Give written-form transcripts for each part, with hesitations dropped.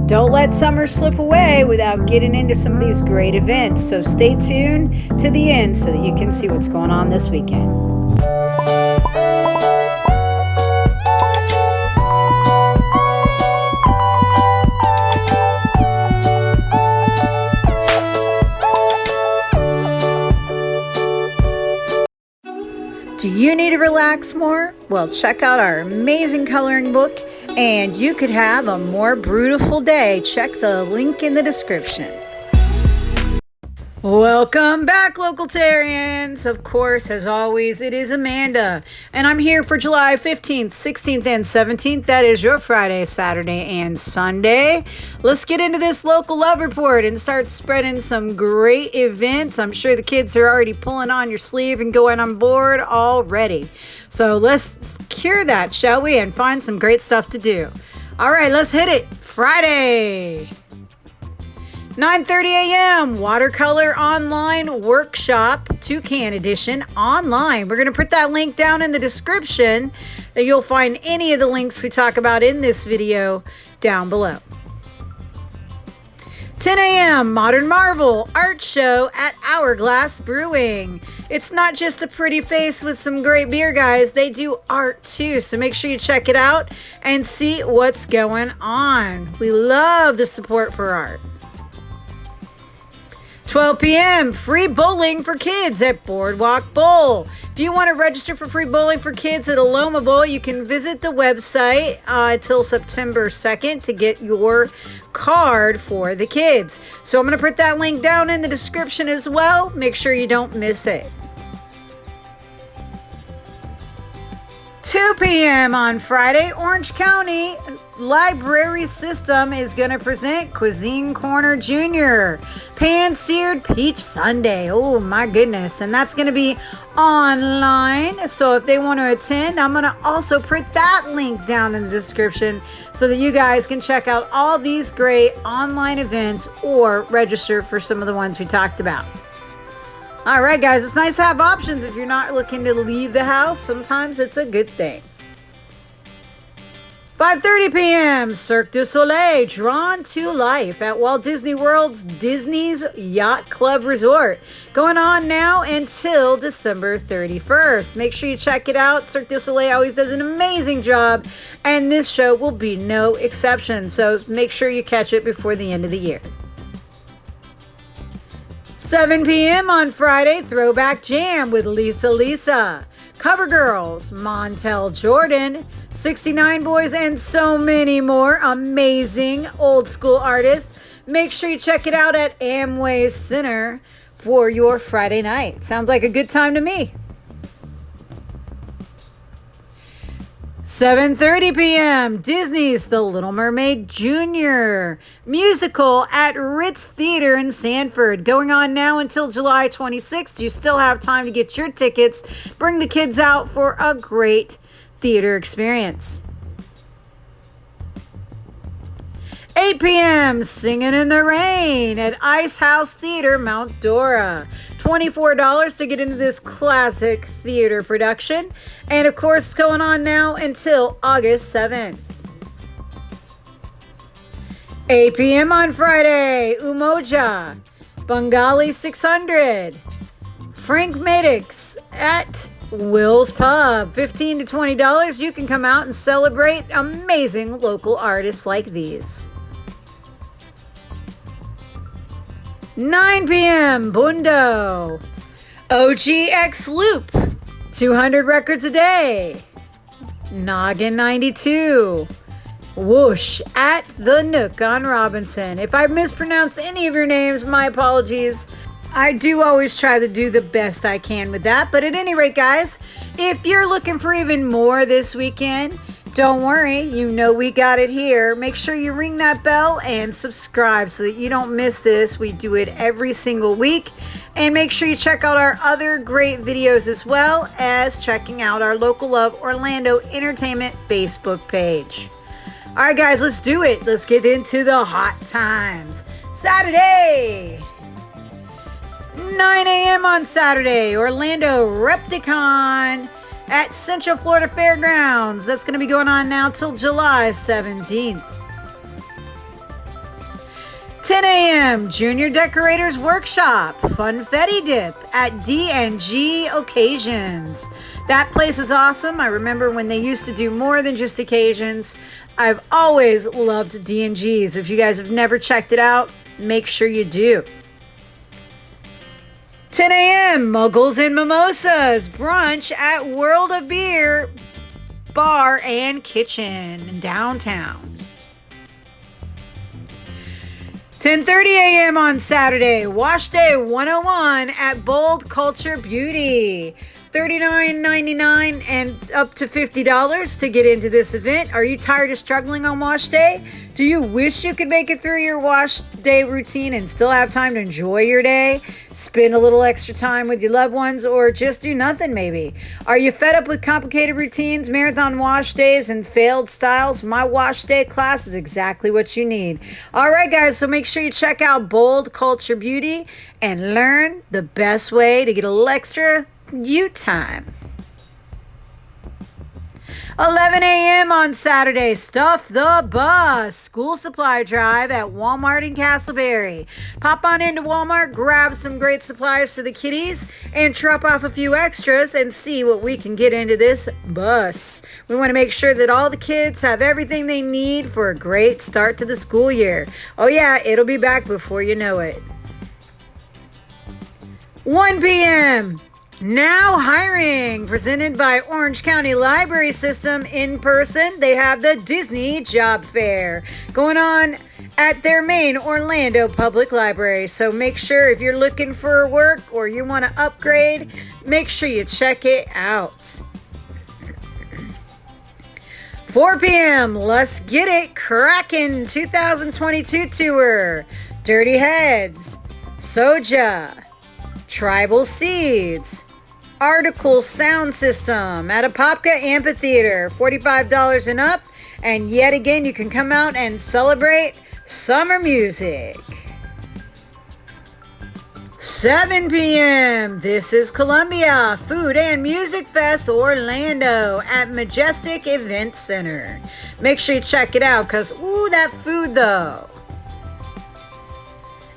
Don't let summer slip away without getting into some of these great events. So stay tuned to the end so that you can see what's going on this weekend. Do you need to relax more? Well, check out our amazing coloring book and you could have a more beautiful day. Check the link in the description. Welcome back, Localtarians. Of course, as always, it is Amanda, and I'm here for July 15th, 16th, and 17th. That is your Friday, Saturday, and Sunday. Let's get into this local love report and start spreading some great events. I'm sure the kids are already pulling on your sleeve and going on board already. So let's cure that, shall we, and find some great stuff to do. All right, let's hit it. Friday. 9:30 a.m. Watercolor Online Workshop, Toucan Edition, online. We're going to put that link down in the description. And you'll find any of the links we talk about in this video down below. 10 a.m. Modern Marvel Art Show at Hourglass Brewing. It's not just a pretty face with some great beer, guys. They do art too, so make sure you check it out and see what's going on. We love the support for art. 12 p.m. Free bowling for kids at Boardwalk Bowl. If you want to register for free bowling for kids at Aloma Bowl, you can visit the website until September 2nd to get your card for the kids. So I'm going to put that link down in the description as well. Make sure you don't miss it. 2 p.m. on Friday, Orange County Library System is going to present Cuisine Corner Junior Pan-Seared Peach Sundae. Oh my goodness. And that's going to be online. So if they want to attend, I'm going to also put that link down in the description so that you guys can check out all these great online events or register for some of the ones we talked about. All right, guys, it's nice to have options if you're not looking to leave the house. Sometimes it's a good thing. 5:30 p.m. Cirque du Soleil Drawn to Life at Walt Disney World's Disney's Yacht Club Resort. Going on now until December 31st. Make sure you check it out. Cirque du Soleil always does an amazing job, and this show will be no exception. So make sure you catch it before the end of the year. 7 p.m. on Friday, Throwback Jam with Lisa, CoverGirls, Montel Jordan, 69 Boys, and so many more amazing old school artists. Make sure you check it out at Amway Center for your Friday night. Sounds like a good time to me. 7:30 p.m. Disney's The Little Mermaid Jr. musical at Ritz Theater in Sanford. Going on now until July 26th. You still have time to get your tickets. Bring the kids out for a great theater experience. 8 p.m. Singing in the Rain at Ice House Theater, Mount Dora. $24 to get into this classic theater production. And of course, it's going on now until August 7th. 8 p.m. on Friday, Umoja, Bengali 600, Frank Maddox at Will's Pub. $15 to $20. You can come out and celebrate amazing local artists like these. 9 p.m. Bundo, OGX Loop, 200 records a day. Noggin 92, Whoosh at the Nook on Robinson. If I mispronounced any of your names, my apologies. I do always try to do the best I can with that. But at any rate, guys, if you're looking for even more this weekend, don't worry, you know we got it here. Make sure you ring that bell and subscribe so that you don't miss this. We do it every single week. And make sure you check out our other great videos as well as checking out our Local Love Orlando Entertainment Facebook page. All right, guys, let's do it. Let's get into the hot times. Saturday, 9 a.m. on Saturday, Orlando Repticon at Central Florida Fairgrounds. That's going to be going on now till July 17th. 10 a.m. Junior Decorators Workshop, Funfetti Dip at D&G Occasions. That place is awesome. I remember when they used to do more than just occasions. I've always loved D&G's. If you guys have never checked it out, make sure you do. 10 a.m. Muggles and Mimosas Brunch at World of Beer Bar and Kitchen in downtown. 10:30 a.m. on Saturday, Wash Day 101 at Bold Culture Beauty. $39.99 and up to $50 to get into this event. Are you tired of struggling on wash day? Do you wish you could make it through your wash day routine and still have time to enjoy your day? Spend a little extra time with your loved ones or just do nothing maybe? Are you fed up with complicated routines, marathon wash days, and failed styles? My wash day class is exactly what you need. All right, guys, so make sure you check out Bold Culture Beauty and learn the best way to get a little extra you time. 11 a.m. on Saturday, Stuff the Bus school supply drive at Walmart in Castleberry. Pop on into Walmart, grab some great supplies for the kiddies, and drop off a few extras and see what we can get into this bus. We want to make sure that all the kids have everything they need for a great start to the school year. Oh yeah, it'll be back before you know it. 1 p.m. Now hiring, presented by Orange County Library System in person. They have the Disney Job Fair going on at their main Orlando Public Library. So make sure if you're looking for work or you want to upgrade, make sure you check it out. 4 p.m. Let's Get It Crackin' 2022 tour. Dirty Heads, Soja, Tribal Seeds, Article Sound System at Apopka Amphitheater, $45 and up. And yet again, you can come out and celebrate summer music. 7 p.m. This is Columbia Food and Music Fest Orlando at Majestic Event Center. Make sure you check it out because, ooh, that food though.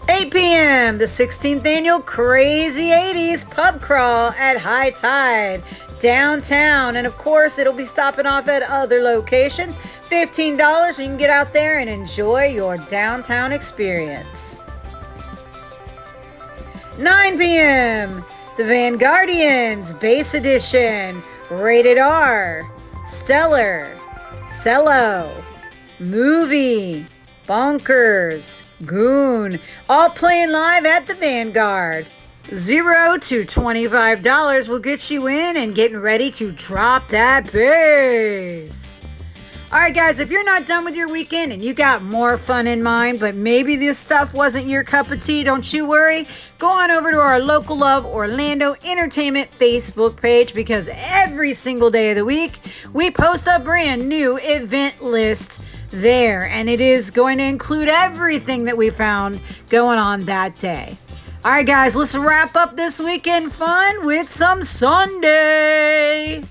8 p.m. The 16th annual Crazy 80s Pub Crawl at High Tide downtown. And of course, it'll be stopping off at other locations. $15 so you can get out there and enjoy your downtown experience. 9 p.m. The Vanguardians Bass Edition, Rated R, Stellar, Cello, Movie, Bonkers, Goon, all playing live at the Vanguard. $0 to $25 will get you in and getting ready to drop that bass. All right, guys, if you're not done with your weekend and you got more fun in mind, but maybe this stuff wasn't your cup of tea, don't you worry. Go on over to our Local Love Orlando Entertainment Facebook page because every single day of the week, we post a brand new event list there, and it is going to include everything that we found going on that day. All right, guys, let's wrap up this weekend fun with some Sundae.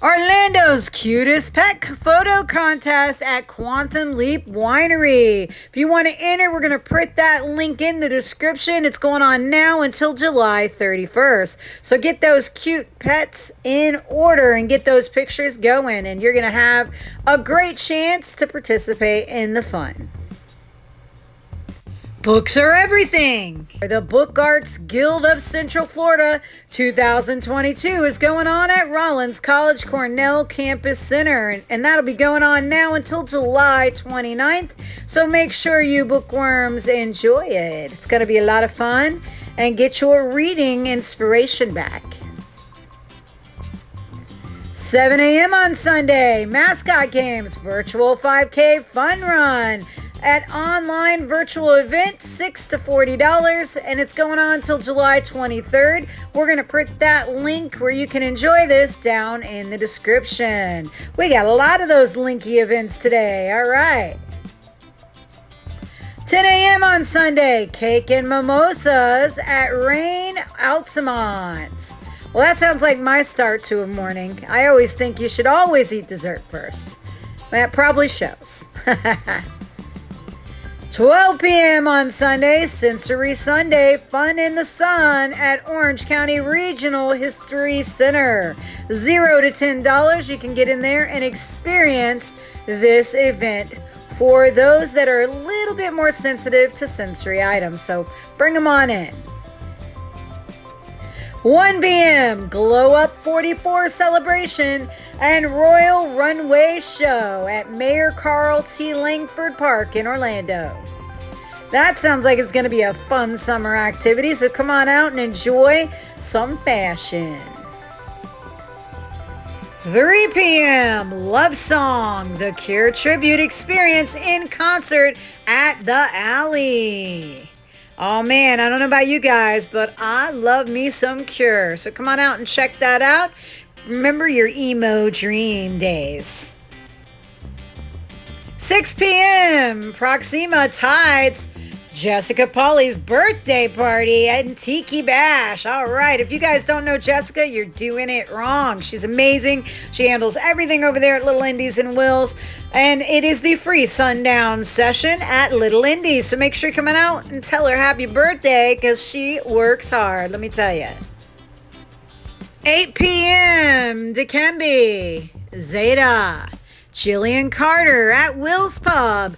Orlando's cutest pet photo contest at Quantum Leap Winery. If you want to enter, we're going to put that link in the description. It's going on now until July 31st. So get those cute pets in order and get those pictures going, and you're going to have a great chance to participate in the fun. Books are everything. The Book Arts Guild of Central Florida 2022 is going on at Rollins College Cornell Campus Center, and that'll be going on now until July 29th. So make sure you bookworms enjoy it. It's going to be a lot of fun and get your reading inspiration back. 7 a.m. on Sunday, Mascot Games Virtual 5K Fun Run at online virtual event, $6 to $40, and it's going on until July 23rd. We're going to put that link where you can enjoy this down in the description. We got a lot of those linky events today. All right. 10 a.m. on Sunday, Cake and Mimosas at Rain Altamont. Well, that sounds like my start to a morning. I always think you should always eat dessert first. That probably shows. 12 p.m. on Sunday, Sensory Sunday, fun in the sun at Orange County Regional History Center. $0 to $10, you can get in there and experience this event for those that are a little bit more sensitive to sensory items. So bring them on in. 1 p.m. Glow Up 44 celebration and Royal Runway Show at Mayor Carl T. Langford Park in Orlando. That sounds like it's going to be a fun summer activity, so come on out and enjoy some fashion. 3 p.m. Love Song, The Cure Tribute Experience in concert at the Alley. Oh man, I don't know about you guys, but I love me some Cure. So come on out and check that out. Remember your emo dream days. 6 p.m. Proxima Tides, Jessica Pauly's birthday party at Tiki Bash. All right, if you guys don't know Jessica, you're doing it wrong. She's amazing. She handles everything over there at Little Indies and Will's. And it is the free sundown session at Little Indies. So make sure you come on out and tell her happy birthday because she works hard, let me tell you. 8 p.m. Dikembe, Zeta, Jillian Carter at Will's Pub.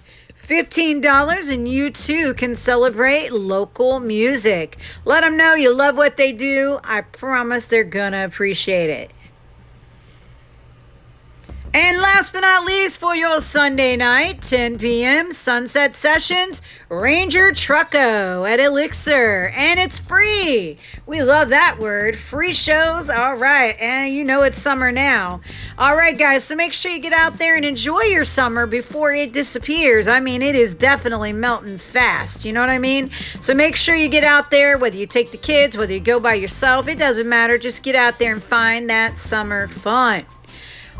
$15 and you too can celebrate local music. Let them know you love what they do. I promise they're gonna appreciate it. And last but not least, for your Sunday night, 10 p.m. Sunset Sessions, Ranger Trucko at Elixir. And it's free. We love that word. Free shows. All right. And you know it's summer now. All right, guys. So make sure you get out there and enjoy your summer before it disappears. I mean, it is definitely melting fast. You know what I mean? So make sure you get out there, whether you take the kids, whether you go by yourself. It doesn't matter. Just get out there and find that summer fun.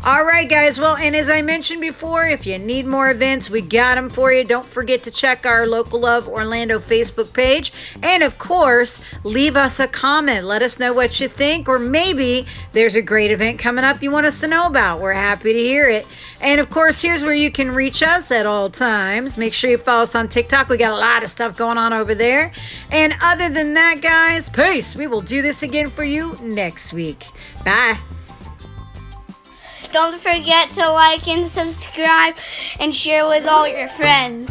All right, guys. Well, and as I mentioned before, if you need more events, we got them for you. Don't forget to check our Local Love Orlando Facebook page. And, of course, leave us a comment. Let us know what you think. Or maybe there's a great event coming up you want us to know about. We're happy to hear it. And, of course, here's where you can reach us at all times. Make sure you follow us on TikTok. We got a lot of stuff going on over there. And other than that, guys, peace. We will do this again for you next week. Bye. Don't forget to like and subscribe and share with all your friends.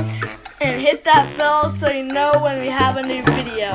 And hit that bell so you know when we have a new video.